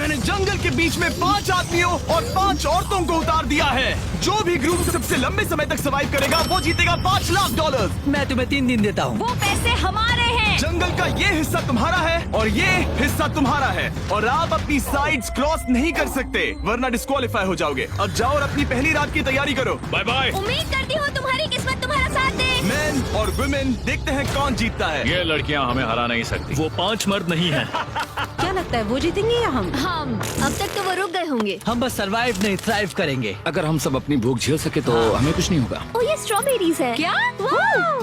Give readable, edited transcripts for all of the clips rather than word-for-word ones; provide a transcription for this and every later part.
मैंने जंगल के बीच में 5 आदमियों और 5 औरतों को उतार दिया है। जो भी ग्रुप सबसे लंबे समय तक सर्वाइव करेगा वो जीतेगा $5 लाख। मैं तुम्हें 3 दिन देता हूँ। वो पैसे हमारे हैं। जंगल का ये हिस्सा तुम्हारा है और ये हिस्सा तुम्हारा है और आप अपनी साइड्स क्रॉस नहीं कर सकते वरना डिस्क्वालीफाई हो जाओगे। अब जाओ और अपनी पहली रात की तैयारी करो। Bye bye. उम्मीद करती हूँ तुम्हारी किस्मत तुम्हारा साथ दे। मेन और वुमेन, देखते हैं कौन जीतता है। ये लड़कियां हमें हरा नहीं सकती। वो 5 मर्द नहीं हैं। क्या लगता है वो जीतेंगे या हम? अब तक तो वो रुक गए होंगे। हम बस सरवाइव नहीं थ्राइव करेंगे। अगर हम सब अपनी भूख झेल सके तो हमें कुछ नहीं होगा। ओ ये स्ट्रॉबेरीज है। क्या?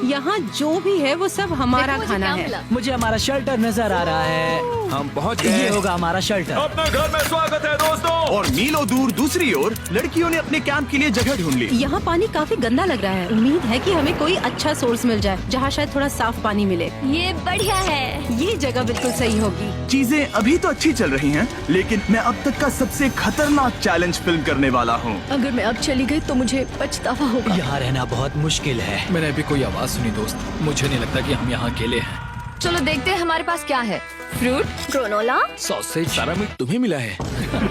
यहाँ जो भी है वो सब हमारा देखो मुझे खाना क्या है। मिला। मुझे हमारा शेल्टर नजर आ रहा है। हम पहुँच ये गए। होगा हमारा शेल्टर। अपने घर में स्वागत है दोस्तों। और मीलों दूर दूसरी ओर लड़कियों ने अपने कैंप के लिए जगह ढूंढ ली। यहाँ पानी काफी गंदा लग रहा है। उम्मीद है कि हमें कोई अच्छा सोर्स मिल जाए जहाँ शायद थोड़ा साफ पानी मिले। ये बढ़िया है। ये जगह बिल्कुल सही होगी। चीजें अभी तो अच्छी चल रही हैं, लेकिन मैं अब तक का सबसे खतरनाक चैलेंज फिल्म करने वाला हूँ। अगर मैं अब चली गई तो मुझे पछतावा होगा। यहाँ रहना बहुत मुश्किल है। मैंने अभी कोई आवाज सुनी दोस्त। मुझे नहीं लगता कि हम यहाँ अकेले हैं। चलो देखते हैं हमारे पास क्या है। Fruit, granola. सॉसेज सारा मीट तुम्हें मिला है।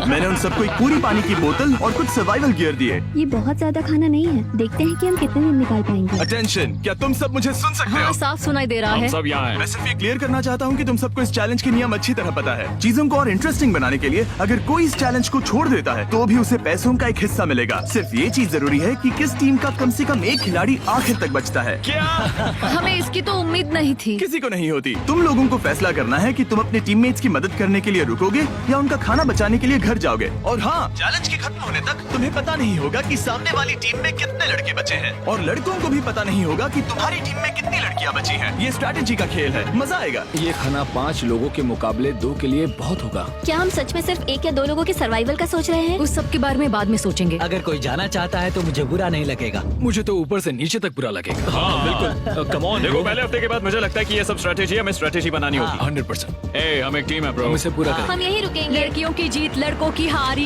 मैंने उन सबको एक पूरी पानी की बोतल और कुछ सर्वाइवल गियर दिए। ये बहुत ज्यादा खाना नहीं है। देखते हैं कि हम कितने दिन निकाल पाएंगे। अटेंशन, क्या तुम सब मुझे सुन सकते हो? साफ सुनाई दे रहा हम है। सब यहाँ हैं। मैं सिर्फ ये क्लियर करना चाहता हूँ कि तुम सबको इस चैलेंज के नियम अच्छी तरह पता है। चीजों को और इंटरेस्टिंग बनाने के लिए अगर कोई इस चैलेंज को छोड़ देता है तो भी उसे पैसों का एक हिस्सा मिलेगा। सिर्फ ये चीज जरूरी है कि किस टीम का कम से कम एक खिलाड़ी आखिर तक बचता है। क्या? हमें इसकी तो उम्मीद नहीं थी। किसी को नहीं होती। तुम लोगों को फैसला करना है कि तुम अपने टीममेट्स की मदद करने के लिए रुकोगे या उनका खाना बचाने के लिए घर जाओगे। और हाँ, चैलेंज के खत्म होने तक तुम्हें पता नहीं होगा कि सामने वाली टीम में कितने लड़के बचे हैं और लड़कों को भी पता नहीं होगा कि तुम्हारी टीम में कितनी लड़कियां बची हैं। ये स्ट्रैटेजी का खेल है, मजा आएगा। ये खाना 5 लोगों के मुकाबले 2 के लिए बहुत होगा। क्या हम सच में सिर्फ 1 या 2 लोगों के सर्वाइवल का सोच रहे हैं? उस सब के बारे में बाद में सोचेंगे। अगर कोई जाना चाहता है तो मुझे बुरा नहीं लगेगा। मुझे तो ऊपर से नीचे तक बुरा लगेगा। हाँ बिल्कुल। Come on. देखो पहले हफ्ते के बाद मुझे लगता है कि ये सब स्ट्रेटेजी हमें स्ट्रेटेजी बनानी होगी। 100%। ए, हम एक टीम है ब्रो। हम इसे पूरा करेंगे। हम यही रुकेंगे। लड़कियों की जीत, लड़कों की हार।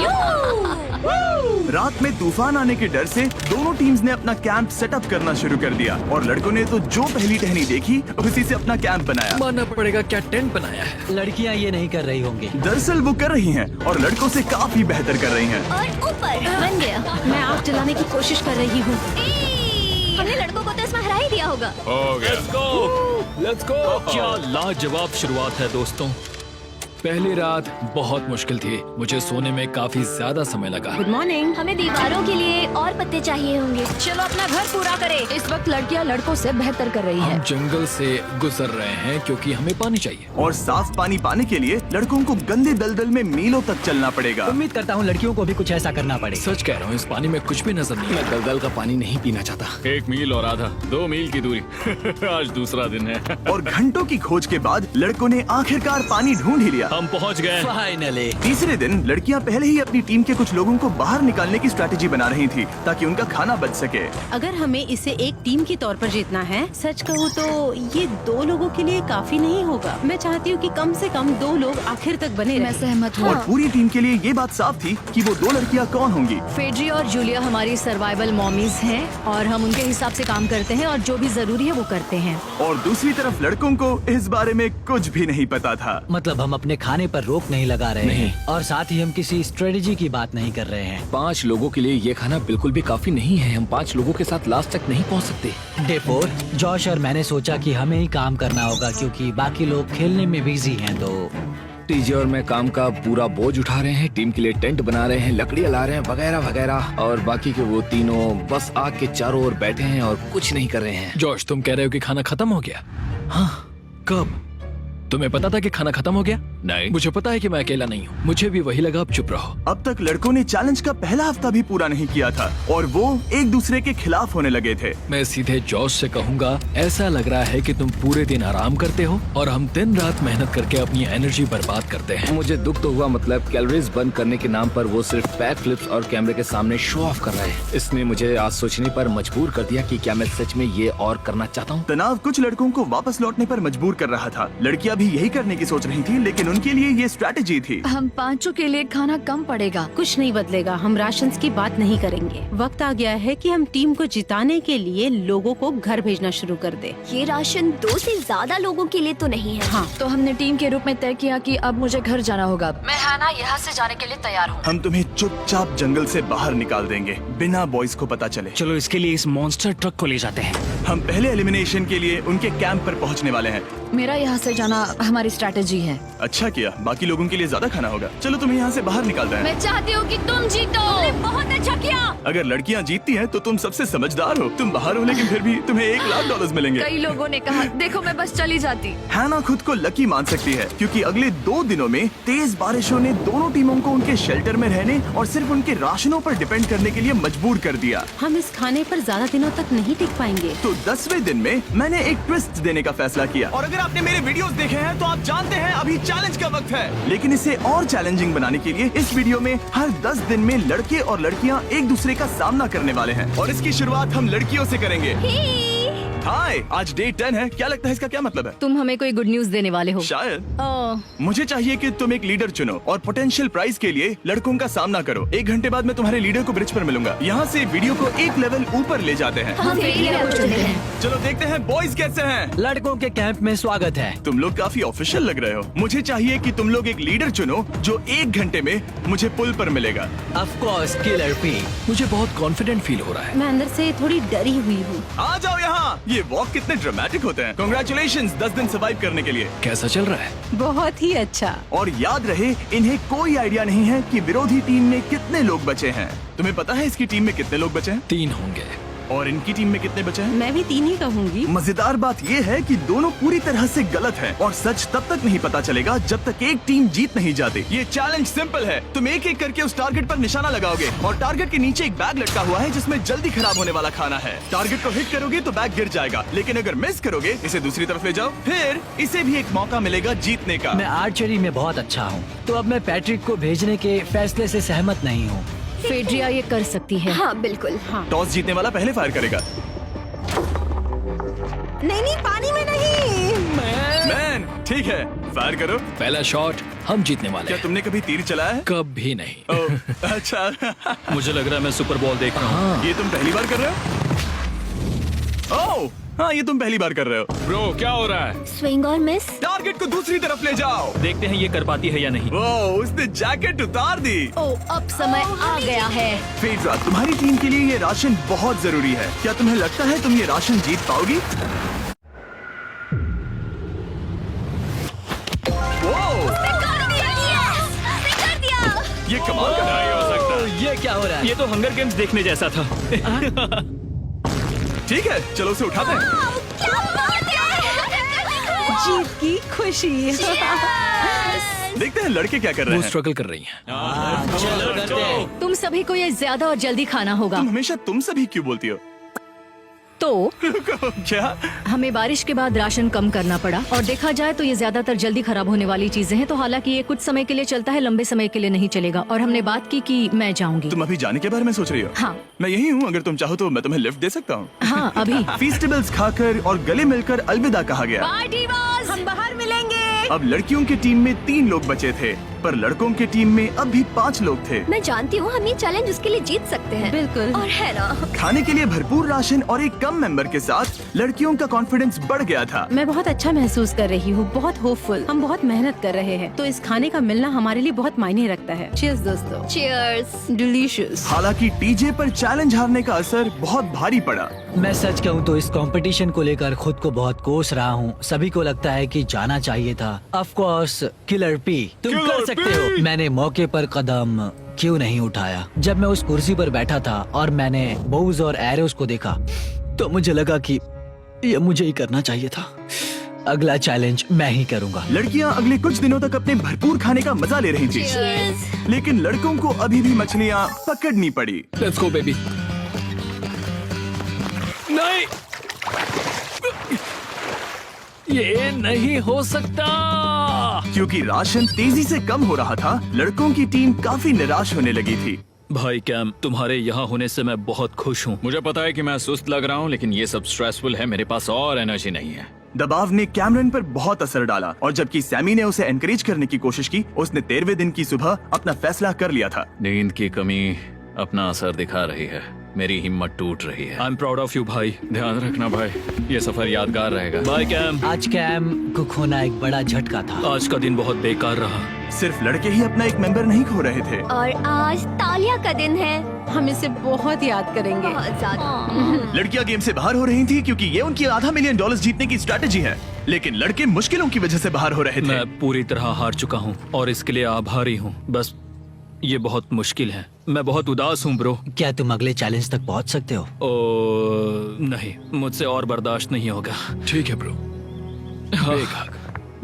रात में तूफान आने के डर से दोनों टीम्स ने अपना कैंप सेटअप करना शुरू कर दिया और लड़कों ने तो जो पहली टहनी देखी उसी से अपना कैंप बनाया। मानना पड़ेगा क्या टेंट बनाया है। लड़कियाँ ये नहीं कर रही होंगी। दरअसल वो कर रही हैं और लड़कों से काफी बेहतर कर रही हैं। और ऊपर बन गया। मैं आग जलाने की कोशिश कर रही हूँ। हमने लड़कों को तो इसमें हरा ही दिया होगा। हो गया। Let's go. क्या लाजवाब शुरुआत है दोस्तों। पहली रात बहुत मुश्किल थी। मुझे सोने में काफी ज्यादा समय लगा। Good morning. हमें दीवारों के लिए और पत्ते चाहिए होंगे। चलो अपना घर पूरा करें। इस वक्त लड़कियां लड़कों से बेहतर कर रही हम है। जंगल से गुजर रहे हैं क्योंकि हमें पानी चाहिए। और साफ पानी पाने के लिए लड़कों को गंदे दलदल में मीलों तक चलना पड़ेगा। उम्मीद करता हूँ लड़कियों को भी कुछ ऐसा करना पड़े। सच कह रहा हूँ, इस पानी में कुछ भी नजर नहीं मैं दलदल का पानी नहीं पीना चाहता। 1 मील और आधा, 2 मील की दूरी। आज दूसरा दिन है। और घंटों की खोज के बाद लड़कों ने आखिरकार पानी ढूंढ ही लिया। हम पहुँच गए। फाइनली। तीसरे दिन लड़कियां पहले ही अपनी टीम के कुछ लोगों को बाहर निकालने की स्ट्रैटेजी बना रही थी ताकि उनका खाना बच सके। अगर हमें इसे एक टीम के तौर पर जीतना है, सच कहूँ तो ये 2 लोगों के लिए काफी नहीं होगा। मैं चाहती हूँ कि कम से कम 2 लोग आखिर तक बने मैं रहें। सहमत हूँ। और पूरी टीम के लिए ये बात साफ थी कि वो 2 लड़कियां कौन होंगी। फेड्री और जूलिया हमारी सर्वाइवल मॉमीज हैं और हम उनके हिसाब से काम करते हैं और जो भी जरूरी है वो करते हैं। और दूसरी तरफ लड़कों को इस बारे में कुछ भी नहीं पता था। मतलब हम अपने खाने पर रोक नहीं लगा रहे हैं और साथ ही हम किसी स्ट्रेटेजी की बात नहीं कर रहे हैं। 5 लोगों के लिए ये खाना बिल्कुल भी काफी नहीं है। हम 5 लोगों के साथ लास्ट तक नहीं पहुंच सकते। डे 4 जॉश और मैंने सोचा कि हमें ही काम करना होगा क्योंकि बाकी लोग खेलने में बिजी हैं। तो टीजे और मैं काम का पूरा बोझ उठा रहे हैं। टीम के लिए टेंट बना रहे हैं, लकड़ियाँ ला रहे हैं, वगैरह वगैरह। और बाकी के वो तीनों बस आग के चारों ओर बैठे हैं और कुछ नहीं कर रहे हैं। जॉश, तुम कह रहे हो कि खाना खत्म हो गया? हाँ, कब? तुम्हें पता था कि खाना खत्म हो गया? नहीं। मुझे पता है कि मैं अकेला नहीं हूँ। मुझे भी वही लगा। अब चुप रहो। अब तक लड़कों ने चैलेंज का पहला हफ्ता भी पूरा नहीं किया था और वो एक दूसरे के खिलाफ होने लगे थे। मैं सीधे जॉश से कहूँगा, ऐसा लग रहा है कि तुम पूरे दिन आराम करते हो और हम दिन रात मेहनत करके अपनी एनर्जी बर्बाद करते हैं। मुझे दुख तो हुआ, मतलब कैलोरीज बर्न करने के नाम पर वो सिर्फ बैक फ्लिप्स और कैमरे के सामने शो ऑफ कर रहा है। इसने मुझे आज सोचने पर मजबूर कर दिया कि क्या मैं सच में ये और करना चाहता हूँ। तनाव कुछ लड़कों को वापस लौटने पर मजबूर कर रहा था। लड़कियां भी यही करने की सोच रही थी, लेकिन उनके लिए ये स्ट्रैटेजी थी। हम पांचों के लिए खाना कम पड़ेगा। कुछ नहीं बदलेगा, हम राशन की बात नहीं करेंगे। वक्त आ गया है कि हम टीम को जिताने के लिए लोगों को घर भेजना शुरू कर दे। ये राशन 2 से ज्यादा लोगों के लिए तो नहीं है। हाँ, तो हमने टीम के रूप में तय किया कि अब मुझे घर जाना होगा। मैं हैना यहाँ से जाने के लिए तैयार हूँ। हम तुम्हें चुपचाप जंगल से बाहर निकाल देंगे बिना बॉयज को पता चले। चलो इसके लिए इस मॉन्स्टर ट्रक को ले जाते हैं। हम पहले एलिमिनेशन के लिए उनके कैंप पर पहुंचने वाले हैं। मेरा यहाँ से जाना हमारी स्ट्रैटेजी है। अच्छा किया, बाकी लोगों के लिए ज्यादा खाना होगा। चलो तुम्हें यहाँ से बाहर निकालते हैं। मैं चाहती हूँ कि तुम जीतो। बहुत अच्छा किया। अगर लड़कियाँ जीतती हैं तो तुम सबसे समझदार हो। तुम बाहर हो लेकिन फिर भी तुम्हें $1,00,000 मिलेंगे। कई लोगों ने कहा देखो मैं बस चली जाती। हैना खुद को लकी मान सकती है क्योंकि अगले 2 दिनों में तेज बारिशों ने दोनों टीमों को उनके शेल्टर में रहने और सिर्फ उनके राशनों पर डिपेंड करने के लिए मजबूर कर दिया। हम इस खाने पर ज्यादा दिनों तक नहीं टिक पाएंगे। तो 10वें दिन में मैंने एक ट्विस्ट देने का फैसला किया। और अगर आपने मेरे वीडियोस देखे हैं तो आप जानते हैं अभी चैलेंज का वक्त है। लेकिन इसे और चैलेंजिंग बनाने के लिए इस वीडियो में हर 10 दिन में लड़के और लड़कियां एक दूसरे का सामना करने वाले हैं और इसकी शुरुआत हम लड़कियों से करेंगे। हाय, आज डे 10 है। क्या लगता है इसका क्या मतलब है? तुम हमें कोई गुड न्यूज देने वाले हो शायद। ओह, मुझे चाहिए कि तुम एक लीडर चुनो और पोटेंशियल प्राइज के लिए लड़कों का सामना करो। 1 घंटे बाद मैं तुम्हारे लीडर को ब्रिज पर मिलूंगा। यहाँ से वीडियो को एक लेवल ऊपर ले जाते हैं। हम फेलियर को चुनते हैं। चलो देखते हैं बॉयज कैसे हैं। लड़कों के कैंप में स्वागत है। तुम लोग काफी ऑफिशियल लग रहे हो। मुझे चाहिए कि तुम लोग एक लीडर चुनो जो 1 घंटे में मुझे पुल पर मिलेगा। Of course killer P. मुझे बहुत कॉन्फिडेंट फील हो रहा है। मैं अंदर से थोड़ी डरी हुई हूँ। आ जाओ यहाँ। ये वॉक कितने ड्रामेटिक होते हैं। कांग्रेचुलेशंस 10 दिन सर्वाइव करने के लिए। कैसा चल रहा है? बहुत ही अच्छा। और याद रहे इन्हें कोई आइडिया नहीं है कि विरोधी टीम में कितने लोग बचे हैं। तुम्हें पता है इसकी टीम में कितने लोग बचे हैं? 3 होंगे। और इनकी टीम में कितने बचे हैं? मैं भी 3 ही कहूँगी। मजेदार बात ये है कि दोनों पूरी तरह से गलत हैं और सच तब तक नहीं पता चलेगा जब तक एक टीम जीत नहीं जाती। ये चैलेंज सिंपल है। तुम एक एक करके उस टारगेट पर निशाना लगाओगे और टारगेट के नीचे एक बैग लटका हुआ है जिसमें जल्दी खराब होने वाला खाना है। टारगेट को हिट करोगे तो बैग गिर जाएगा, लेकिन अगर मिस करोगे इसे दूसरी तरफ ले जाओ, फिर इसे भी एक मौका मिलेगा जीतने का। मैं आर्चरी में बहुत अच्छा हूँ, तो अब मैं पैट्रिक को भेजने के फैसले से सहमत नहीं हूँ। फेड्रिया ये कर सकती है। हाँ बिल्कुल। हाँ। टॉस जीतने वाला पहले फायर करेगा। नहीं, पानी में नहीं। मैन, ठीक है, फायर करो। पहला शॉट हम जीतने वाले क्या हैं। तुमने कभी तीर चलाया है? कभी नहीं। ओह, अच्छा। मुझे लग रहा है मैं सुपर बॉल देख रहा हूँ। ये तुम पहली बार कर रहे हो? ओह, हाँ, ये तुम पहली बार कर रहे हो। ब्रो क्या हो रहा है? स्विंग और मिस। टारगेट को दूसरी तरफ ले जाओ। देखते हैं ये कर पाती है या नहीं। वो उसने जैकेट उतार दी। ओह, अब समय आ गया है। फेड्रा, तुम्हारी टीम के लिए ये राशन बहुत जरूरी है। क्या तुम्हें लगता है तुम ये राशन जीत पाओगी? वो, ये कमाल का नहीं हो सकता। ये क्या हो रहा है? ये तो हंगर गेम्स देखने जैसा था। ठीक है, चलो उसे उठाते हैं। जीत की खुशी। देखते हैं लड़के क्या कर रहे वो हैं। स्ट्रगल कर रही हैं। चलो करते हैं। तुम सभी को ये ज्यादा और जल्दी खाना होगा। तुम हमेशा तुम सभी क्यों बोलती हो? तो क्या? हमें बारिश के बाद राशन कम करना पड़ा और देखा जाए तो ये ज्यादातर जल्दी खराब होने वाली चीजें हैं। तो हालांकि ये कुछ समय के लिए चलता है, लंबे समय के लिए नहीं चलेगा। और हमने बात की कि मैं जाऊंगी। तुम अभी जाने के बारे में सोच रही हो? हाँ। मैं यही हूँ, अगर तुम चाहो तो मैं तुम्हें लिफ्ट दे सकता हूँ। हाँ, अभी। फीस्टेबल्स खाकर और गले मिलकर अलविदा कहा गया। हम बाहर मिलेंगे। अब लड़कियों की टीम में 3 लोग बचे थे, पर लड़कों की टीम में अब भी 5 लोग थे। मैं जानती हूँ हम ये चैलेंज उसके लिए जीत सकते हैं। बिल्कुल। और है ना। खाने के लिए भरपूर राशन और एक कम मेंबर के साथ लड़कियों का कॉन्फिडेंस बढ़ गया था। मैं बहुत अच्छा महसूस कर रही हूँ, बहुत होपफुल। हम बहुत मेहनत कर रहे हैं, तो इस खाने का मिलना हमारे लिए बहुत मायने रखता है। चीयर्स दोस्तों। चीयर्स। डिलीशियस। हालांकि टीजे पर चैलेंज हारने का असर बहुत भारी पड़ा। मैं सच कहूँ तो इस कंपटीशन को लेकर खुद को बहुत कोस रहा हूँ। सभी को लगता है कि जाना चाहिए था। ऑफ कोर्स किलर पी, तुम कर सकते हो। मैंने मौके पर कदम क्यों नहीं उठाया? जब मैं उस कुर्सी पर बैठा था और मैंने बोव्स और एरोस को देखा तो मुझे लगा कि ये मुझे ही करना चाहिए था। अगला चैलेंज मैं ही करूँगा। लड़कियां अगले कुछ दिनों तक अपने भरपूर खाने का मजा ले रही थी, लेकिन लड़कों को अभी भी मछलियां पकड़नी पड़ी। Let's go baby. नहीं, ये नहीं हो सकता। क्योंकि राशन तेजी से कम हो रहा था, लड़कों की टीम काफी निराश होने लगी थी। भाई कैम, तुम्हारे यहाँ होने से मैं बहुत खुश हूँ। मुझे पता है कि मैं सुस्त लग रहा हूँ, लेकिन ये सब स्ट्रेसफुल है। मेरे पास और एनर्जी नहीं है। दबाव ने कैमरन पर बहुत असर डाला और जबकि सैमी ने उसे एनकरेज करने की कोशिश की, उसने 13वें दिन की सुबह अपना फैसला कर लिया था। नींद की कमी अपना असर दिखा रही है, मेरी हिम्मत टूट रही है। I am proud of you भाई। ध्यान रखना भाई, ये सफर यादगार रहेगा। Bye cam. आज कैम को खोना एक बड़ा झटका था। आज का दिन बहुत बेकार रहा। सिर्फ लड़के ही अपना एक मेंबर नहीं खो रहे थे। और आज तालिया का दिन है। हम इसे बहुत याद करेंगे। बहुत ज्यादा। लड़कियां गेम से बाहर हो रही थी क्योंकि ये उनकी $500 मिलियन जीतने की स्ट्रेटेजी है, लेकिन लड़के मुश्किलों की वजह से बाहर हो रहे थे। मैं पूरी तरह हार चुका हूँ और इसके लिए आभारी हूँ। बस ये बहुत मुश्किल है। मैं बहुत उदास हूँ ब्रो। क्या तुम अगले चैलेंज तक पहुंच सकते हो? नहीं, मुझसे और बर्दाश्त नहीं होगा। ठीक है ब्रो।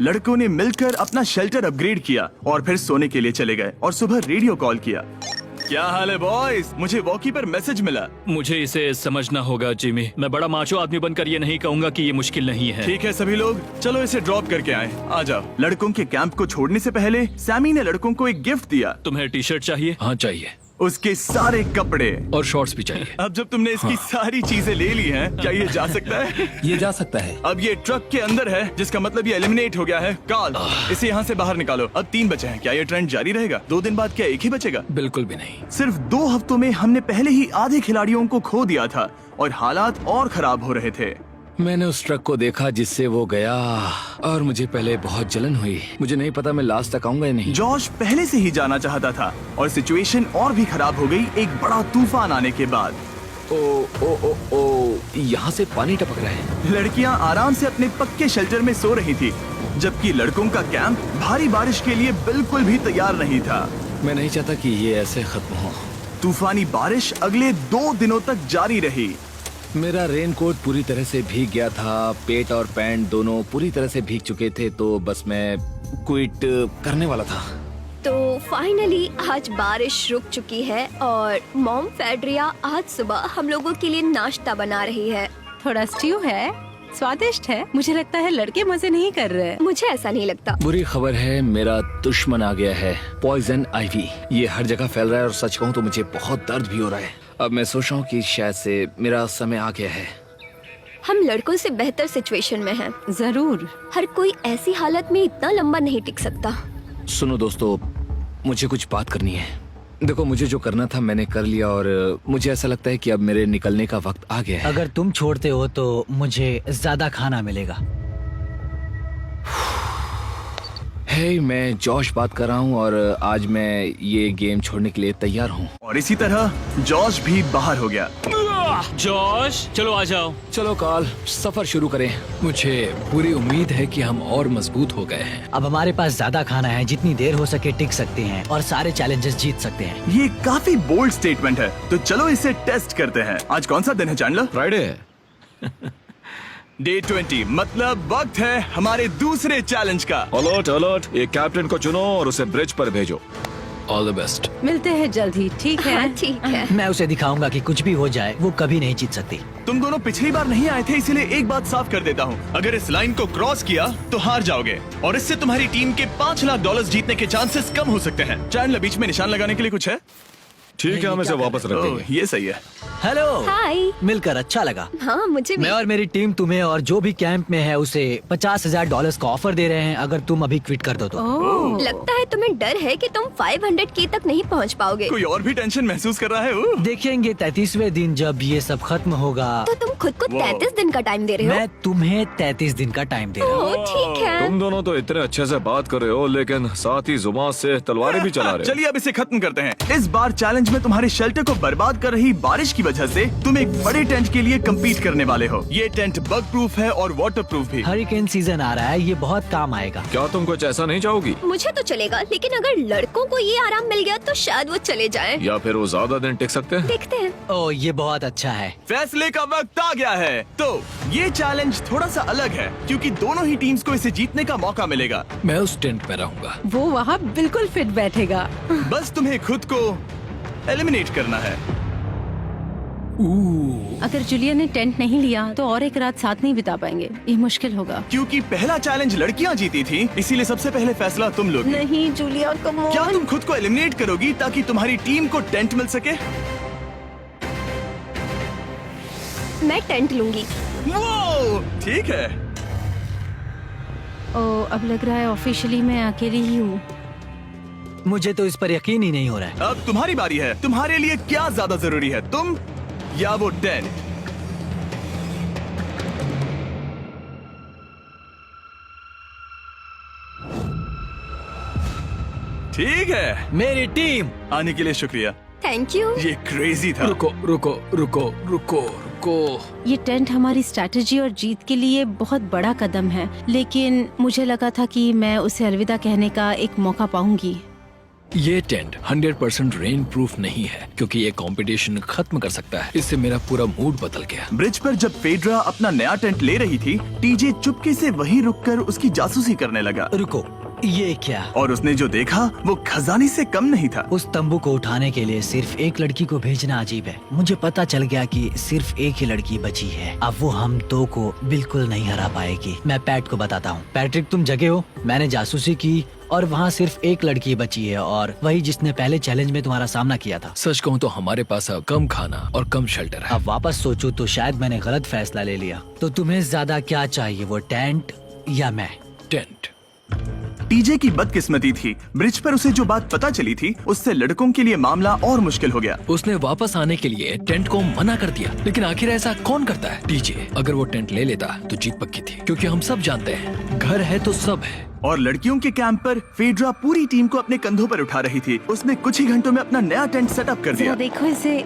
लड़कों ने मिलकर अपना शेल्टर अपग्रेड किया और फिर सोने के लिए चले गए और सुबह रेडियो कॉल किया। क्या हाल है बॉयज? मुझे वॉकी पर मैसेज मिला। मुझे इसे समझना होगा जिमी। मैं बड़ा माचो आदमी बनकर ये नहीं कहूंगा कि ये मुश्किल नहीं है। ठीक है सभी लोग, चलो इसे ड्रॉप करके आए। आ जाओ। लड़कों के कैंप को छोड़ने से पहले सैमी ने लड़कों को एक गिफ्ट दिया। तुम्हें टी शर्ट चाहिए? हाँ चाहिए। उसके सारे कपड़े और शॉर्ट्स भी चाहिए। अब जब तुमने इसकी सारी चीजें ले ली हैं, क्या ये जा सकता है? ये जा सकता है। अब ये ट्रक के अंदर है, जिसका मतलब ये एलिमिनेट हो गया है। कार्ल, इसे यहाँ से बाहर निकालो। अब 3 बचे हैं। क्या ये ट्रेंड जारी रहेगा? 2 दिन बाद क्या एक ही बचेगा? बिल्कुल भी नहीं। सिर्फ 2 हफ्तों में हमने पहले ही आधे खिलाड़ियों को खो दिया था और हालात और खराब हो रहे थे। मैंने उस ट्रक को देखा जिससे वो गया और मुझे पहले बहुत जलन हुई। मुझे नहीं पता मैं लास्ट तक आऊंगा या नहीं। जॉश पहले से ही जाना चाहता था और सिचुएशन और भी खराब हो गई एक बड़ा तूफान आने के बाद। ओ ओ ओ ओ, यहाँ से पानी टपक रहा है। लड़कियां आराम से अपने पक्के शेल्टर में सो रही थी, जबकि लड़कों का कैंप भारी बारिश के लिए बिल्कुल भी तैयार नहीं था। मैं नहीं चाहता कि ये ऐसे खत्म हो। तूफानी बारिश अगले 2 दिनों तक जारी रही। मेरा रेनकोट पूरी तरह से भीग गया था। पेट और पैंट दोनों पूरी तरह से भीग चुके थे, तो बस मैं क्विट करने वाला था। तो फाइनली आज बारिश रुक चुकी है और मॉम फेड्रिया आज सुबह हम लोगों के लिए नाश्ता बना रही है। थोड़ा स्ट्यू है, स्वादिष्ट है। मुझे लगता है लड़के मजे नहीं कर रहे। मुझे ऐसा नहीं लगता। बुरी खबर है, मेरा दुश्मन आ गया है, पॉइजन आइवी। ये हर जगह फैल रहा है और सच कहूँ तो मुझे बहुत दर्द भी हो रहा है। अब मैं सोच रहा हूँ कि शायद से मेरा समय आ गया है। हम लड़कों से बेहतर सिचुएशन में हैं। जरूर। हर कोई ऐसी हालत में इतना लंबा नहीं टिक सकता। सुनो दोस्तों, मुझे कुछ बात करनी है। देखो, मुझे जो करना था मैंने कर लिया और मुझे ऐसा लगता है कि अब मेरे निकलने का वक्त आ गया है। अगर तुम छोड़ते हो तो मुझे ज्यादा खाना मिलेगा। हे, मैं जॉश बात कर रहा हूँ और आज मैं ये गेम छोड़ने के लिए तैयार हूँ। और इसी तरह जॉश भी बाहर हो गया। जॉश, चलो आ जाओ। चलो कार्ल, सफर शुरू करें। मुझे पूरी उम्मीद है कि हम और मजबूत हो गए हैं। अब हमारे पास ज्यादा खाना है, जितनी देर हो सके टिक सकते हैं और सारे चैलेंजेस जीत सकते हैं। ये काफी बोल्ड स्टेटमेंट है, तो चलो इसे टेस्ट करते हैं। आज कौन सा दिन है चैंडलर? फ्राइडे है। डे 20, मतलब वक्त है हमारे दूसरे चैलेंज का। अलर्ट अलर्ट, एक कैप्टन को चुनो और उसे ब्रिज पर भेजो। All the best. मिलते हैं जल्द ही, ठीक है? हाँ, ठीक है। मैं उसे दिखाऊंगा कि कुछ भी हो जाए वो कभी नहीं जीत सकती। तुम दोनों पिछली बार नहीं आए थे, इसीलिए एक बात साफ कर देता हूँ। अगर इस लाइन को क्रॉस किया तो हार जाओगे और इससे तुम्हारी टीम के $5 लाख जीतने के चांसेस कम हो सकते हैं। चैंडलर, बीच में निशान लगाने के लिए कुछ है? ठीक है, हम इसे वापस रख ओह, देंगे। ये सही है। हेलो। हाय। मिलकर अच्छा लगा। हाँ, मुझे भी। मैं और मेरी टीम तुम्हें और जो भी कैंप में है उसे $50,000 का ऑफर दे रहे हैं अगर तुम अभी क्विट कर दो तो। लगता है तुम्हें डर है कि तुम 500K तक नहीं पहुंच पाओगे। कोई और भी टेंशन महसूस कर रहा है? ओह। देखेंगे 33वें दिन जब ये सब खत्म होगा। तो तुम खुद को 33 दिन का टाइम दे रहे हो? मैं तुम्हें 33 दिन का टाइम दे रहा हूँ। ओह, ठीक है। तुम दोनों तो इतने अच्छे से बात कर रहे हो, लेकिन साथ ही जुबान से तलवारें भी चला रहे हो। चलिए अब इसे खत्म करते हैं। इस बार चैलेंज में तुम्हारे शेल्टर को बर्बाद कर रही बारिश की वजह से तुम एक बड़े टेंट के लिए कम्पीट करने वाले हो। ये टेंट बग प्रूफ है और वाटर प्रूफ भी। हरिकेन सीजन आ रहा है, ये बहुत काम आएगा। क्या तुम कुछ ऐसा नहीं चाहोगी? मुझे तो चलेगा, लेकिन अगर लड़कों को ये आराम मिल गया तो शायद वो चले जाएं। या फिर वो ज्यादा दिन टिक सकते हैं? देखते हैं। ओह, ये बहुत अच्छा है। फैसले का वक्त आ गया है। तो ये चैलेंज थोड़ा सा अलग है क्योंकि दोनों ही टीम्स को इसे जीतने का मौका मिलेगा। मैं उस टेंट में रहूंगा। वो वहाँ बिल्कुल फिट बैठेगा। बस तुम्हें खुद को एलिमिनेट करना है। अगर जूलिया ने टेंट नहीं लिया तो और एक रात साथ नहीं बिता पाएंगे। ये मुश्किल होगा। क्योंकि पहला चैलेंज लड़कियां जीती थी, इसीलिए सबसे पहले फैसला तुम लोगी। नहीं जूलिया, कम ऑन। क्या तुम खुद को एलिमिनेट करोगी ताकि तुम्हारी टीम को टेंट मिल सके? मैं टेंट लूंगी। वो ठीक है। अब लग रहा है ऑफिशियली मैं अकेली ही हूँ। मुझे तो इस पर यकीन ही नहीं हो रहा है। अब तुम्हारी बारी है। तुम्हारे लिए क्या ज्यादा जरूरी है, तुम या वो टेंट? ठीक है, मेरी टीम। आने के लिए शुक्रिया। Thank you. ये क्रेजी था। रुको रुको रुको रुको रुको। ये टेंट हमारी स्ट्रैटेजी और जीत के लिए बहुत बड़ा कदम है, लेकिन मुझे लगा था कि मैं उसे अलविदा कहने का एक मौका पाऊंगी। ये टेंट 100% रेन प्रूफ नहीं है, क्योंकि ये कंपटीशन खत्म कर सकता है। इससे मेरा पूरा मूड बदल गया। ब्रिज पर जब फेड्रा अपना नया टेंट ले रही थी, टीजे चुपके से वहीं रुककर उसकी जासूसी करने लगा। रुको, ये क्या? और उसने जो देखा वो खजाने से कम नहीं था। उस तंबू को उठाने के लिए सिर्फ एक लड़की को भेजना अजीब है। मुझे पता चल गया कि सिर्फ एक ही लड़की बची है। अब वो हम दो को बिल्कुल नहीं हरा पाएगी। मैं पैट को बताता हूँ। पैट्रिक, तुम जगे हो? मैंने जासूसी की और वहाँ सिर्फ एक लड़की बची है, और वही जिसने पहले चैलेंज में तुम्हारा सामना किया था। सच कहूँ तो हमारे पास अब कम खाना और कम शेल्टर है। अब वापस सोचूं तो शायद मैंने गलत फैसला ले लिया। तो तुम्हें ज्यादा क्या चाहिए, वो टेंट या मैं? टेंट। टीजे की बदकिस्मती थी, ब्रिज पर उसे जो बात पता चली थी उससे लड़कों के लिए मामला और मुश्किल हो गया। उसने वापस आने के लिए टेंट को मना कर दिया, लेकिन आखिर ऐसा कौन करता है? टीजे, अगर वो टेंट ले लेता तो जीत पक्की थी, क्योंकि हम सब जानते हैं घर है तो सब है। और लड़कियों के कैंप पर फेड्रा पूरी टीम को अपने कंधों पर उठा रही थी। उसने कुछ ही घंटों में अपना नया टेंट सेटअप कर दिया। जरा देखो इसे।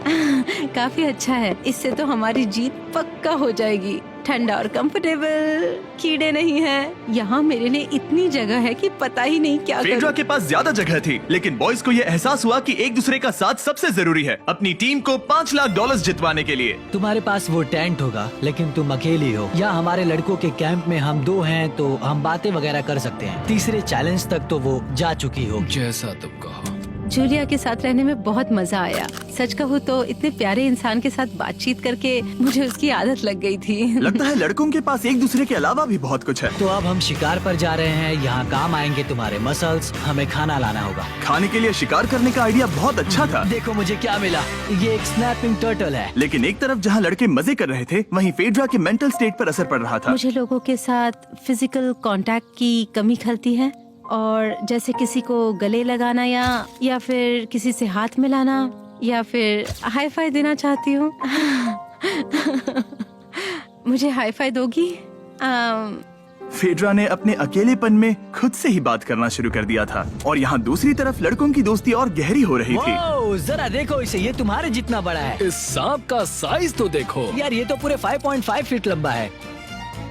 काफी अच्छा है। इससे तो हमारी जीत पक्का हो जाएगी। ठंडा और कंफर्टेबल, कीड़े नहीं हैं। यहाँ मेरे लिए इतनी जगह है कि पता ही नहीं क्या फेड्रा करूं। के पास ज्यादा जगह थी, लेकिन बॉयज को ये एहसास हुआ कि एक दूसरे का साथ सबसे जरूरी है अपनी टीम को $5 लाख जितवाने के लिए। तुम्हारे पास वो टेंट होगा, लेकिन तुम अकेली हो। या हमारे लड़कों के कैंप में हम दो हैं तो हम बातें वगैरह कर सकते हैं। तीसरे चैलेंज तक तो वो जा चुकी हो। जैसा तुम कहो। जूलिया के साथ रहने में बहुत मजा आया। सच कहूँ तो इतने प्यारे इंसान के साथ बातचीत करके मुझे उसकी आदत लग गई थी। लगता है लड़कों के पास एक दूसरे के अलावा भी बहुत कुछ है। तो अब हम शिकार पर जा रहे हैं। यहाँ काम आएंगे तुम्हारे मसल्स। हमें खाना लाना होगा। खाने के लिए शिकार करने का आइडिया बहुत अच्छा था। देखो मुझे क्या मिला। ये एक स्नैपिंग टर्टल है। लेकिन एक तरफ जहाँ लड़के मजे कर रहे थे, वहीं फेड्रा के मेंटल स्टेट पर असर पड़ रहा था। मुझे लोगों के साथ फिजिकल कांटेक्ट की कमी खलती है, और जैसे किसी को गले लगाना या फिर किसी से हाथ मिलाना या फिर हाई फाई देना चाहती हूँ। मुझे हाई फाई दोगी? फेड्रा ने अपने अकेलेपन में खुद से ही बात करना शुरू कर दिया था, और यहाँ दूसरी तरफ लड़कों की दोस्ती और गहरी हो रही थी। वाओ, जरा देखो इसे, ये तुम्हारे जितना बड़ा है। इस सांप का साइज तो देखो यार ये तो पूरे 5.5 फीट लंबा है।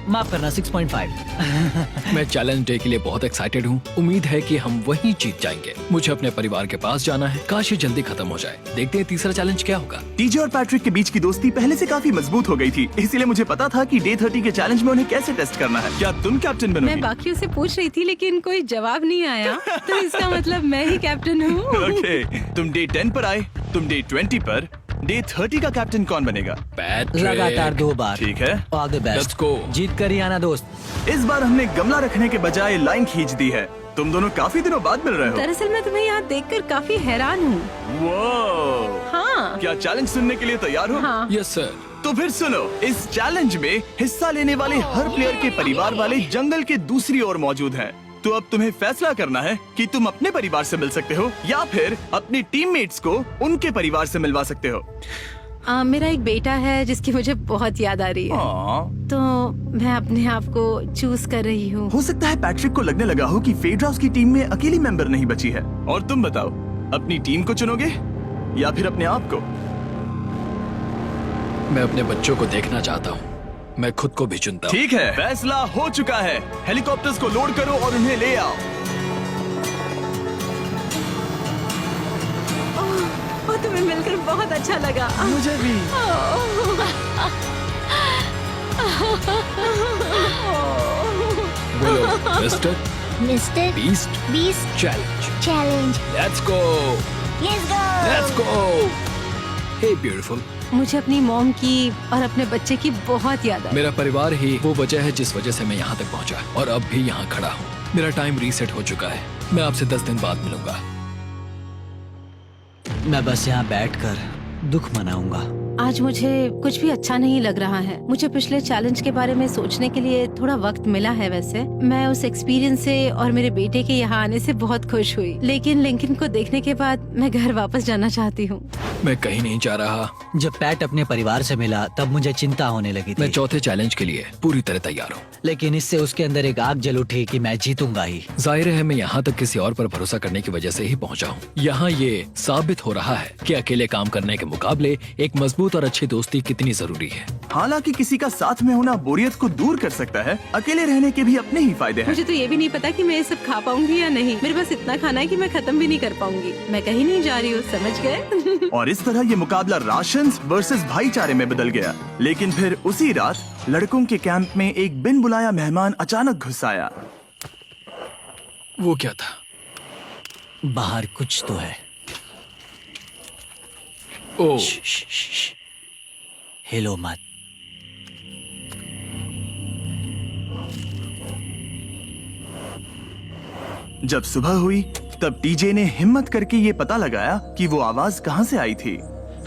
माफ करना, 6.5। मैं चैलेंज डे के लिए बहुत एक्साइटेड हूँ। उम्मीद है कि हम वहीं जीत जाएंगे। मुझे अपने परिवार के पास जाना है। काश ये जल्दी खत्म हो जाए। देखते हैं तीसरा चैलेंज क्या होगा। टीजे और पैट्रिक के बीच की दोस्ती पहले से काफी मजबूत हो गई थी, इसीलिए मुझे पता था कि डे 30 के चैलेंज में उन्हें कैसे टेस्ट करना है। क्या तुम कैप्टन मैं बनोगी? बाकियों से पूछ रही थी, लेकिन कोई जवाब नहीं आया। तो इसका मतलब मैं ही कैप्टन हूँ। ओके, तुम डे 10 पर आए, तुम डे 20 पर। डे 30 का कैप्टन कौन बनेगा? पैट्रिक। लगातार 2 बार। ठीक है, all the best. Let's go। जीत कर ही आना दोस्त। इस बार हमने गमला रखने के बजाय लाइन खींच दी है। तुम दोनों काफी दिनों बाद मिल रहे हो। दरअसल मैं तुम्हें यहाँ देखकर काफी हैरान हूँ। वो हाँ क्या चैलेंज सुनने के लिए तैयार हो? हाँ। Yes sir. तो फिर सुनो, इस चैलेंज में हिस्सा लेने वाले हर प्लेयर के परिवार वाले जंगल के दूसरी ओर मौजूद हैं। तो अब तुम्हें फैसला करना है कि तुम अपने परिवार से मिल सकते हो या फिर अपने टीममेट्स को उनके परिवार से मिलवा सकते हो। मेरा एक बेटा है जिसकी मुझे बहुत याद आ रही है, तो मैं अपने आप को चूज कर रही हूँ। हो सकता है पैट्रिक को लगने लगा हो कि फेड्रा उसकी टीम में अकेली मेंबर नहीं बची है। और तुम बताओ, अपनी टीम को चुनोगे या फिर अपने आप को? मैं अपने बच्चों को देखना चाहता हूँ। मैं खुद को भी चुनता हूँ। ठीक है, फैसला हो चुका है। हेलीकॉप्टर्स को लोड करो और उन्हें ले आओ। तुम्हें मिलकर बहुत अच्छा लगा। मुझे भी। बोलो Mister Mister Beast Beast challenge. Let's go. Let's go. Hey beautiful. मुझे अपनी मॉम की और अपने बच्चे की बहुत याद आई। मेरा परिवार ही वो वजह है जिस वजह से मैं यहाँ तक पहुँचा, और अब भी यहाँ खड़ा हूँ। मेरा टाइम रीसेट हो चुका है। मैं आपसे 10 दिन बाद मिलूंगा। मैं बस यहाँ बैठकर दुख मनाऊंगा। आज मुझे कुछ भी अच्छा नहीं लग रहा है। मुझे पिछले चैलेंज के बारे में सोचने के लिए थोड़ा वक्त मिला है। वैसे मैं उस एक्सपीरियंस से और मेरे बेटे के यहाँ आने से बहुत खुश हुई, लेकिन लिंकन को देखने के बाद मैं घर वापस जाना चाहती हूँ। मैं कहीं नहीं जा रहा। जब पैट अपने परिवार से मिला तब मुझे चिंता होने लगी मैं थी, चौथे चैलेंज के लिए पूरी तरह तैयार हूँ। लेकिन इससे उसके अंदर एक आग जल उठी कि मैं जीतूंगा ही। जाहिर है मैं यहाँ तक किसी और पर भरोसा करने की वजह से ही पहुँचा हूँ। यहाँ ये साबित हो रहा है कि अकेले काम करने के मुकाबले एक मजबूत और अच्छी दोस्ती कितनी जरूरी है। हालांकि किसी का साथ में होना बोरियत को दूर कर सकता है, अकेले रहने के भी अपने ही फायदे हैं। मुझे तो ये भी नहीं पता कि मैं ये सब खा पाऊंगी या नहीं। मेरे पास इतना खाना है कि मैं खत्म भी नहीं कर पाऊंगी। मैं कहीं नहीं जा रही हूँ, समझ गए? और इस तरह ये मुकाबला राशन वर्सेस भाईचारे में बदल गया। लेकिन फिर उसी रात लड़कों के कैंप में एक बिन बुलाया मेहमान अचानक घुस आया। वो क्या था? बाहर कुछ तो है। ओ, हिलो मत। जब सुबह हुई तब टीजे ने हिम्मत करके ये पता लगाया कि वो आवाज कहाँ से आई थी।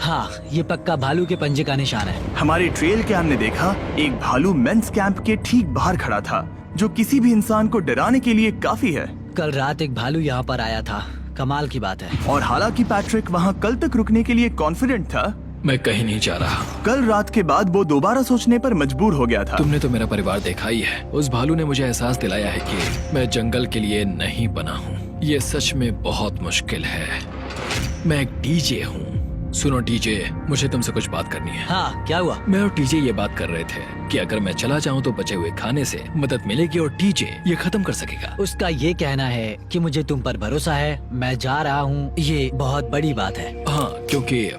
हाँ, ये पक्का भालू के पंजे का निशान है। हमारे ट्रेल कैम ने देखा एक भालू मेंस कैंप के ठीक बाहर खड़ा था, जो किसी भी इंसान को डराने के लिए काफी है। कल रात एक भालू यहाँ पर आया था, कमाल की बात है। और हालांकि पैट्रिक वहाँ कल तक रुकने के लिए कॉन्फिडेंट था, मैं कहीं नहीं जा रहा। कल रात के बाद वो दोबारा सोचने पर मजबूर हो गया था। तुमने तो मेरा परिवार देखा ही है। उस भालू ने मुझे एहसास दिलाया है कि मैं जंगल के लिए नहीं बना हूँ। ये सच में बहुत मुश्किल है। मैं एक डीजे हूँ। सुनो डीजे, मुझे तुमसे कुछ बात करनी है। हाँ, क्या हुआ? मैं और टीजे ये बात कर रहे थे कि अगर मैं चला जाऊँ तो बचे हुए खाने से मदद मिलेगी और टीजे ये खत्म कर सकेगा। उसका ये कहना है कि मुझे तुम पर भरोसा है। मैं जा रहा हूँ, ये बहुत बड़ी बात है। हाँ, क्योंकि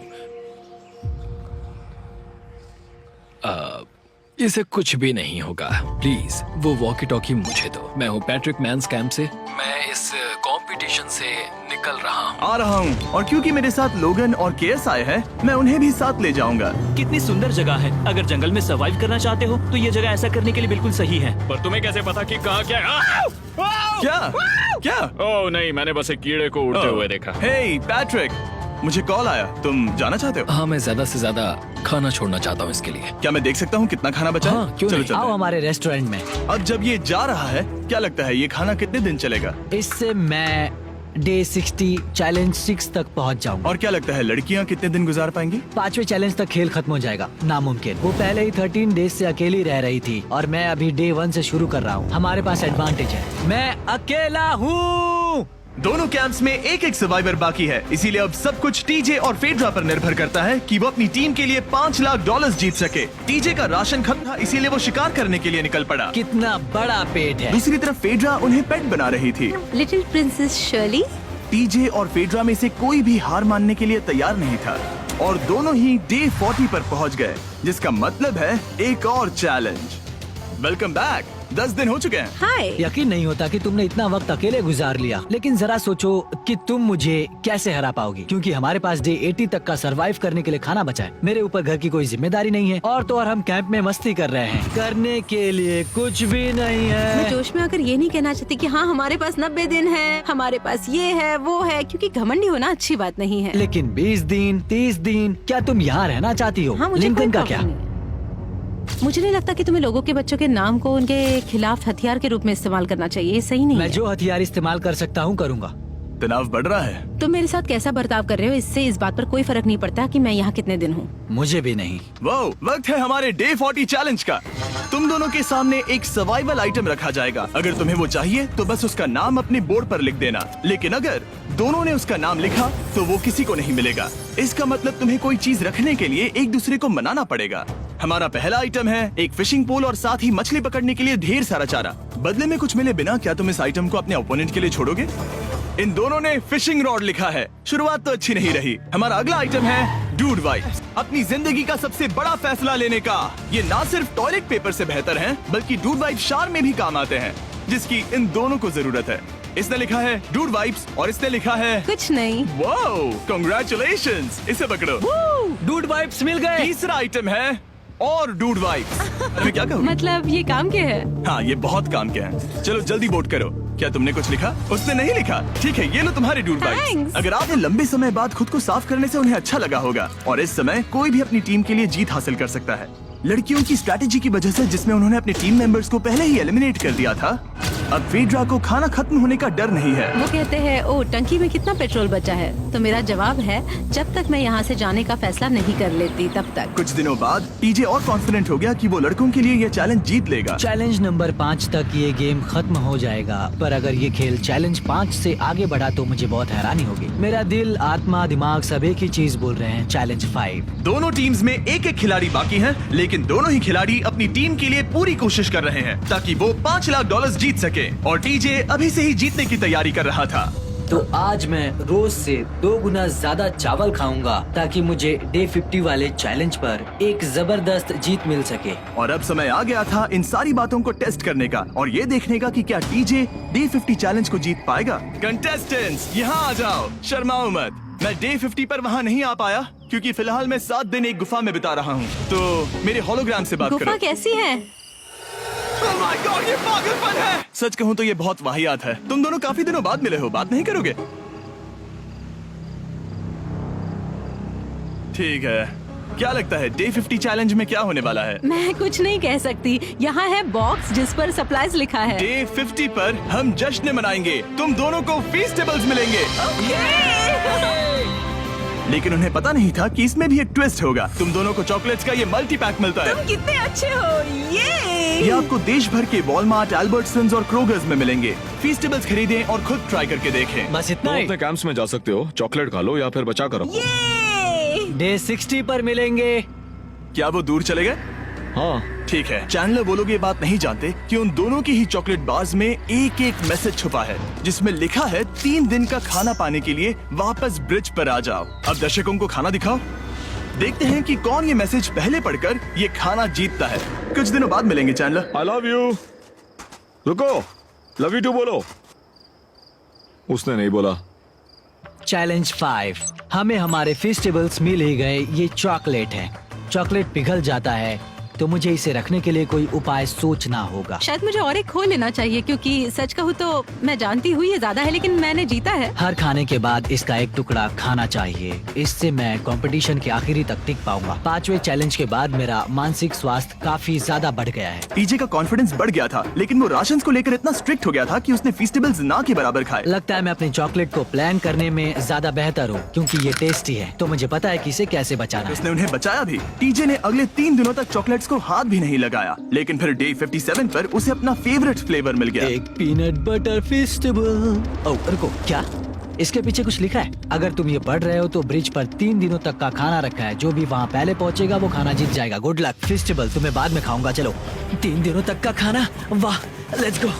इसे कुछ भी नहीं होगा। प्लीज वो वॉकी टॉकी मुझे दो। मैं हूँ पैट्रिक मेंस कैंप से। मैं इस कंपटीशन से निकल रहा हूँ। आ रहा हूँ, और क्योंकि मेरे साथ लोगन और केएस आए हैं, मैं उन्हें भी साथ ले जाऊंगा। कितनी सुंदर जगह है। अगर जंगल में सर्वाइव करना चाहते हो तो ये जगह ऐसा करने के लिए बिल्कुल सही है। पर तुम्हें कैसे पता कि कहाँ क्या है? क्या क्या? ओह नहीं, मैंने बस एक कीड़े को उड़ते हुए देखा। हे पैट्रिक, मुझे कॉल आया, तुम जाना चाहते हो? हाँ, मैं ज्यादा से ज्यादा खाना छोड़ना चाहता हूँ इसके लिए। क्या मैं देख सकता हूँ कितना खाना बचा है? हाँ, क्यों चलो नहीं? चलते आओ हैं। हमारे रेस्टोरेंट में। अब जब ये जा रहा है, क्या लगता है ये खाना कितने दिन चलेगा? इससे मैं डे 60 चैलेंज 6 तक पहुंच जाऊंगा। और क्या लगता है लड़कियाँ कितने दिन गुजार पाएंगी? 5वें चैलेंज तक खेल खत्म हो जाएगा। नामुमकिन। वो पहले ही 13 डेज से अकेली रह रही थी और मैं अभी डे 1 से शुरू कर रहा हूँ। हमारे पास एडवांटेज है, मैं अकेला हूँ। दोनों कैंप्स में एक एक सर्वाइवर बाकी है, इसीलिए अब सब कुछ टीजे और फेड्रा पर निर्भर करता है कि वो अपनी टीम के लिए $5 लाख जीत सके। टीजे का राशन खत्म था, इसीलिए वो शिकार करने के लिए निकल पड़ा। कितना बड़ा पेट है। दूसरी तरफ फेड्रा उन्हें पेट बना रही थी। Little princess Shirley. टीजे और फेड्रा में से कोई भी हार मानने के लिए तैयार नहीं था, और दोनों ही डे 40 पर पहुंच गए, जिसका मतलब है एक और चैलेंज। Welcome back. 10 दिन हो चुके हैं। हाय। यकीन नहीं होता कि तुमने इतना वक्त अकेले गुजार लिया, लेकिन जरा सोचो कि तुम मुझे कैसे हरा पाओगी, क्योंकि हमारे पास डे 80 तक का सरवाइव करने के लिए खाना बचा है। मेरे ऊपर घर की कोई जिम्मेदारी नहीं है, और तो और हम कैंप में मस्ती कर रहे हैं। करने के लिए कुछ भी नहीं मैं है। जोश में आकर ये नहीं कहना चाहती कि हाँ हमारे पास 90 दिन है, हमारे पास ये है वो है, क्योंकि घमंडी होना अच्छी बात नहीं है। लेकिन 20 दिन 30 दिन, क्या तुम यहाँ रहना चाहती हो? हाँ, मुझे लिंकन कोई का प्रॉब्लम क्या? नहीं है। मुझे नहीं लगता कि तुम्हें लोगों के बच्चों के नाम को उनके खिलाफ हथियार के रूप में इस्तेमाल करना चाहिए। ये सही नहीं मैं है। जो हथियार इस्तेमाल कर सकता हूँ करूँगा। तनाव बढ़ रहा है। तुम मेरे साथ कैसा बर्ताव कर रहे हो, इससे इस बात पर कोई फर्क नहीं पड़ता कि मैं यहाँ कितने दिन हूँ। मुझे भी नहीं। वो वक्त है हमारे डे 40 चैलेंज का। तुम दोनों के सामने एक सर्वाइवल आइटम रखा जाएगा। अगर तुम्हें वो चाहिए तो बस उसका नाम अपने बोर्ड पर लिख देना, लेकिन अगर दोनों ने उसका नाम लिखा तो वो किसी को नहीं मिलेगा। इसका मतलब तुम्हें कोई चीज रखने के लिए एक दूसरे को मनाना पड़ेगा। हमारा पहला आइटम है एक फिशिंग पोल और साथ ही मछली पकड़ने के लिए ढेर सारा चारा। बदले में कुछ मिले बिना क्या तुम इस आइटम को अपने ओपोनेंट के लिए छोड़ोगे? इन दोनों ने फिशिंग रॉड लिखा है। शुरुआत तो अच्छी नहीं रही। हमारा अगला आइटम है डूड वाइप्स। अपनी जिंदगी का सबसे बड़ा फैसला लेने का। ये ना सिर्फ टॉयलेट पेपर से बेहतर हैं, बल्कि डूड वाइप शार में भी काम आते हैं, जिसकी इन दोनों को जरूरत है। इसने लिखा है डूड वाइप्स और इसने लिखा है कुछ नहीं। Wow, congratulations. इसे पकड़ो। डूड वाइप्स मिल गए। तीसरा आइटम है और डूड वाइब्स। मैं क्या कहूँ? मतलब ये काम क्या है? हाँ, ये बहुत काम के हैं। चलो जल्दी वोट करो। क्या तुमने कुछ लिखा? उसने नहीं लिखा। ठीक है, ये लो तुम्हारे डूड वाइब्स। Thanks. अगर आपने लंबे समय बाद खुद को साफ करने से उन्हें अच्छा लगा होगा, और इस समय कोई भी अपनी टीम के लिए जीत हासिल कर सकता है। लड़कियों की स्ट्रैटेजी की वजह से, जिसमें उन्होंने अपने टीम मेंबर्स को पहले ही एलिमिनेट कर दिया था, अब फेड्रा को खाना खत्म होने का डर नहीं है। वो कहते हैं ओ टंकी में कितना पेट्रोल बचा है, तो मेरा जवाब है जब तक मैं यहाँ से जाने का फैसला नहीं कर लेती तब तक। कुछ दिनों बाद टीजे और कॉन्फिडेंट हो गया कि वो लड़कों के लिए ये चैलेंज जीत लेगा। चैलेंज नंबर 5 तक ये गेम खत्म हो जाएगा, पर अगर ये खेल चैलेंज 5 से आगे बढ़ा तो मुझे बहुत हैरानी होगी। मेरा दिल, आत्मा, दिमाग सब एक ही चीज बोल रहे हैं, चैलेंज 5। दोनों टीम्स में एक एक खिलाड़ी बाकी हैं, लेकिन दोनों ही खिलाड़ी अपनी टीम के लिए पूरी कोशिश कर रहे हैं ताकि वो $5 लाख जीत सके, और टीजे अभी से ही जीतने की तैयारी कर रहा था। तो आज मैं रोज से 2 गुना ज्यादा चावल खाऊंगा ताकि मुझे डे 50 वाले चैलेंज पर एक जबरदस्त जीत मिल सके। और अब समय आ गया था इन सारी बातों को टेस्ट करने का और ये देखने का कि क्या टीजे डे 50 चैलेंज को जीत पाएगा। कंटेस्टेंट्स यहाँ आ जाओ, शर्माओ मत। मैं डे 50 पर वहाँ नहीं आ पाया क्योंकि फिलहाल मैं 7 दिन एक गुफा में बिता रहा हूँ, तो मेरे होलोग्राम से बात गुफा करो। कैसी है? Oh my God, ये पागलपन है। सच कहूँ तो ये बहुत वाहियात है। तुम दोनों काफी दिनों बाद मिले हो, बात नहीं करोगे? ठीक है, क्या लगता है डे 50 चैलेंज में क्या होने वाला है? मैं कुछ नहीं कह सकती। यहाँ है बॉक्स जिस पर सप्लाईज लिखा है। डे 50 पर हम जश्न मनाएंगे, तुम दोनों को फीस्टेबल्स मिलेंगे। लेकिन उन्हें पता नहीं था कि इसमें भी एक ट्विस्ट होगा। तुम दोनों को चॉकलेट्स का ये मल्टी पैक मिलता है। तुम कितने अच्छे हो, ये आपको देश भर के वॉलमार्ट, एल्बर्टसन्स और क्रोगर्स में मिलेंगे। फीस्टेबल्स खरीदें और खुद ट्राई करके देखें। बस इतना ही। अपने कैंप्स में जा सकते हो, चॉकलेट खा लो या फिर बचा करो। डे 60 पर मिलेंगे। क्या वो दूर चले गए? हाँ, ठीक है। चैंडलर वो लोग ये बात नहीं जानते कि उन दोनों की ही चॉकलेट बार्स में एक एक मैसेज छुपा है जिसमें लिखा है 3 दिन का खाना पाने के लिए वापस ब्रिज पर आ जाओ। अब दर्शकों को खाना दिखाओ, देखते हैं कि कौन ये मैसेज पहले पढ़कर ये खाना जीतता है। कुछ दिनों बाद मिलेंगे चैंडलर। I love you. रुको, लव यू टू बोलो। उसने नहीं बोला। चैलेंज 5, हमें हमारे फेस्टिवल्स मिल ही गए। ये चॉकलेट है। चॉकलेट पिघल जाता है तो मुझे इसे रखने के लिए कोई उपाय सोचना होगा। शायद मुझे और एक खो लेना चाहिए क्योंकि सच कहूँ तो मैं जानती हूँ ये ज्यादा है, लेकिन मैंने जीता है। हर खाने के बाद इसका एक टुकड़ा खाना चाहिए, इससे मैं कंपटीशन के आखिरी तक टिक पाऊंगा। 5वें चैलेंज के बाद मेरा मानसिक स्वास्थ्य काफी ज्यादा बढ़ गया है। टीजे का कॉन्फिडेंस बढ़ गया था, लेकिन वो राशन को लेकर इतना स्ट्रिक्ट हो गया था कि उसने फीस्टेबल्स ना के बराबर खाए। लगता है मैं अपने चॉकलेट को प्लान करने में ज्यादा बेहतर हूँ क्योंकि ये टेस्टी है, तो मुझे पता है कि इसे कैसे बचाना है। उसने उन्हें बचाया भी। टीजे ने अगले 3 दिनों तक चॉकलेट्स को हाथ भी नहीं लगाया, लेकिन फिर डे 57 पर उसे अपना फेवरेट फ्लेवर मिल गया। एक पीनट बटर फेस्टिवल। ओह रुको, क्या इसके पीछे कुछ लिखा है? अगर तुम ये पढ़ रहे हो तो ब्रिज पर 3 दिनों तक का खाना रखा है। जो भी वहाँ पहले पहुँचेगा वो खाना जीत जाएगा। Good luck. फेस्टिवल तुम्हें बाद में खाऊंगा। चलो, 3 दिनों तक का खाना, वाह, लेट्स गो।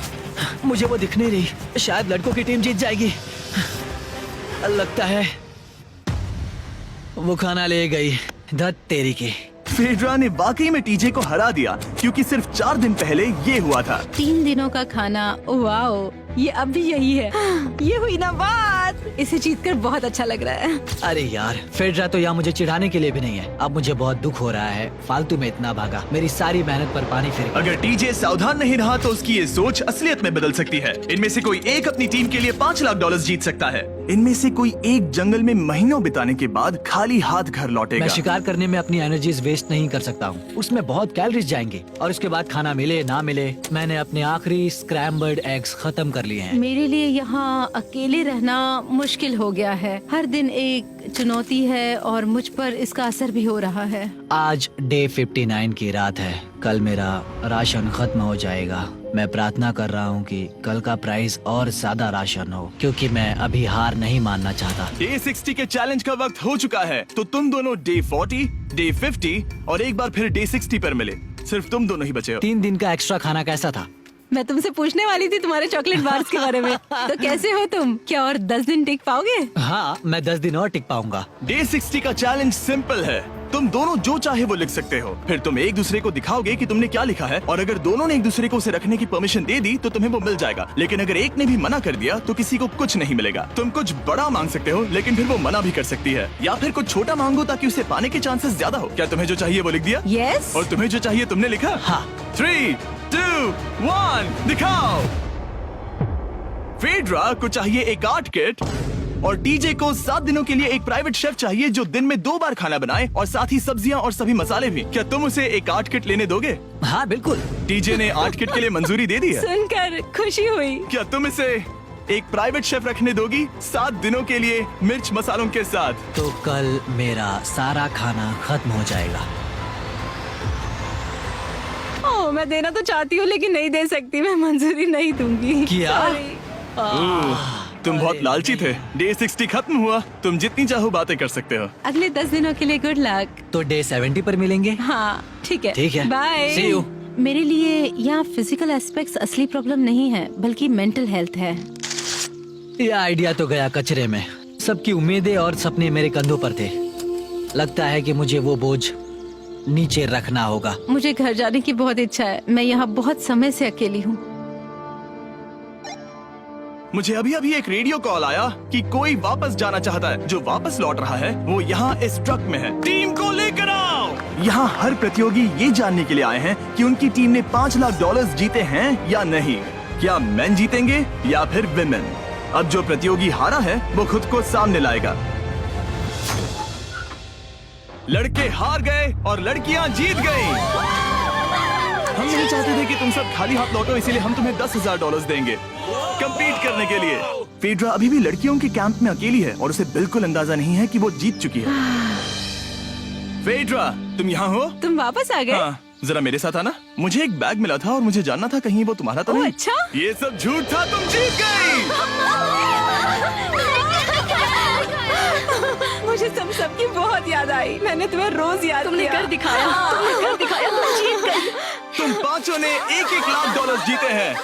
मुझे वो दिख नहीं रही, शायद लड़कों की टीम जीत जाएगी। लगता है वो खाना ले गई। धत तेरी की। फेड्रा ने वाकई में टीजे को हरा दिया क्योंकि सिर्फ 4 दिन पहले ये हुआ था। 3 दिनों का खाना, वाओ, ये अब भी यही है। ये हुई ना बात। इसे जीतकर बहुत अच्छा लग रहा है। अरे यार, फेड्रा तो यहाँ मुझे चिढ़ाने के लिए भी नहीं है। अब मुझे बहुत दुख हो रहा है, फालतू में इतना भागा, मेरी सारी मेहनत पर पानी फिर गया। अगर टीजे सावधान नहीं रहा तो उसकी ये सोच असलियत में बदल सकती है। इनमें से कोई एक अपनी टीम के लिए $5 लाख जीत सकता है। इनमें से कोई एक जंगल में महीनों बिताने के बाद खाली हाथ घर लौटेगा। मैं शिकार करने में अपनी एनर्जीज वेस्ट नहीं कर सकता हूँ, उसमें बहुत कैलोरीज जाएंगे और उसके बाद खाना मिले ना मिले। मैंने अपने आखिरी स्क्रैम्बल्ड एग्स खत्म कर लिए हैं। मेरे लिए यहाँ अकेले रहना मुश्किल हो गया है। हर दिन एक चुनौती है और मुझ पर इसका असर भी हो रहा है। आज डे 59 की रात है। कल मेरा राशन खत्म हो जाएगा। मैं प्रार्थना कर रहा हूँ कि कल का प्राइस और ज्यादा राशन हो क्योंकि मैं अभी हार नहीं मानना चाहता। डे 60 के चैलेंज का वक्त हो चुका है, तो तुम दोनों डे 40, डे 50 और एक बार फिर डे 60 पर मिले। सिर्फ तुम दोनों ही बचे हो। 3 दिन का एक्स्ट्रा खाना कैसा था? मैं तुमसे पूछने वाली थी तुम्हारे चॉकलेट बार्स के बारे में। तो कैसे हो तुम? क्या और 10 दिन टिक पाओगे? हाँ, मैं 10 दिन और टिक पाऊंगा। डे 60 का चैलेंज सिंपल है। तुम दोनों जो चाहे वो लिख सकते हो, फिर तुम एक दूसरे को दिखाओगे कि तुमने क्या लिखा है, और अगर दोनों ने एक दूसरे को उसे रखने की परमिशन दे दी तो तुम्हें वो मिल जाएगा। लेकिन अगर एक ने भी मना कर दिया तो किसी को कुछ नहीं मिलेगा। तुम कुछ बड़ा मांग सकते हो, लेकिन फिर वो मना भी कर सकती है, या फिर कुछ छोटा मांगो ताकि उसे पाने के चांसेस ज्यादा हो। क्या तुम्हें जो चाहिए वो लिख दिया? यस। और तुम्हें जो चाहिए तुमने लिखा? हाँ। 3, 2, 1 दिखाओ। फेड्रा को चाहिए एक आर्ट किट, और टीजे को 7 दिनों के लिए एक प्राइवेट शेफ चाहिए जो दिन में 2 बार खाना बनाए, और साथ ही सब्जियां और सभी मसाले भी। क्या तुम उसे एक आर्ट किट लेने दोगे? हाँ बिल्कुल। टीजे ने आर्ट किट के लिए मंजूरी दे दी है। सुनकर खुशी हुई। क्या तुम इसे एक प्राइवेट शेफ रखने दोगी 7 दिनों के लिए मिर्च मसालों के साथ? तो कल मेरा सारा खाना खत्म हो जाएगा। ओह, मैं देना तो चाहती हूँ लेकिन नहीं दे सकती। मैं मंजूरी नहीं दूंगी। क्या? Sorry। तुम बहुत लालची थे। डे 60 खत्म हुआ, तुम जितनी चाहो बातें कर सकते हो। अगले 10 दिनों के लिए गुड लक। तो डे 70 पर मिलेंगे। हाँ ठीक है। ठीक है। बाय। See you। मेरे लिए यहाँ फिजिकल एस्पेक्ट्स असली प्रॉब्लम नहीं है, बल्कि मेंटल हेल्थ है। ये आइडिया तो गया कचरे में। सबकी उम्मीदें और सपने मेरे कंधों पर थे। लगता है कि मुझे वो बोझ नीचे रखना होगा। मुझे घर जाने की बहुत इच्छा है। मैं यहाँ बहुत समय से अकेली हूँ। मुझे अभी अभी एक रेडियो कॉल आया कि कोई वापस जाना चाहता है। जो वापस लौट रहा है वो यहाँ इस ट्रक में है। टीम को लेकर आओ। यहाँ हर प्रतियोगी ये जानने के लिए आए हैं कि उनकी टीम ने $5 लाख जीते हैं या नहीं। क्या मेन जीतेंगे या फिर विमेन? अब जो प्रतियोगी हारा है वो खुद को सामने लाएगा। लड़के हार गए और लड़कियां जीत गईं। हम नहीं चाहते थे कि तुम सब खाली हाथ लौटो, इसीलिए हम तुम्हें $10,000 देंगे कंपीट करने के लिए। फेड्रा अभी भी लड़कियों के कैंप में अकेली है और उसे बिल्कुल अंदाजा नहीं है कि वो जीत चुकी है। फेड्रा, तुम यहाँ हो? तुम वापस आ गए? हाँ, जरा मेरे साथ आना। मुझे एक बैग मिला था और मुझे जानना था कहीं वो तुम्हारा तो ओह, नहीं। अच्छा? ये सब झूठ था, तुम जीत गई। मुझे तुम सबकी बहुत याद आई। मैंने तुम्हें रोज याद तुमने किया। कर दिखाया, तुमने कर दिखाया, तुम जीत गई। तुम पांचों ने $1-1 लाख जीते हैं।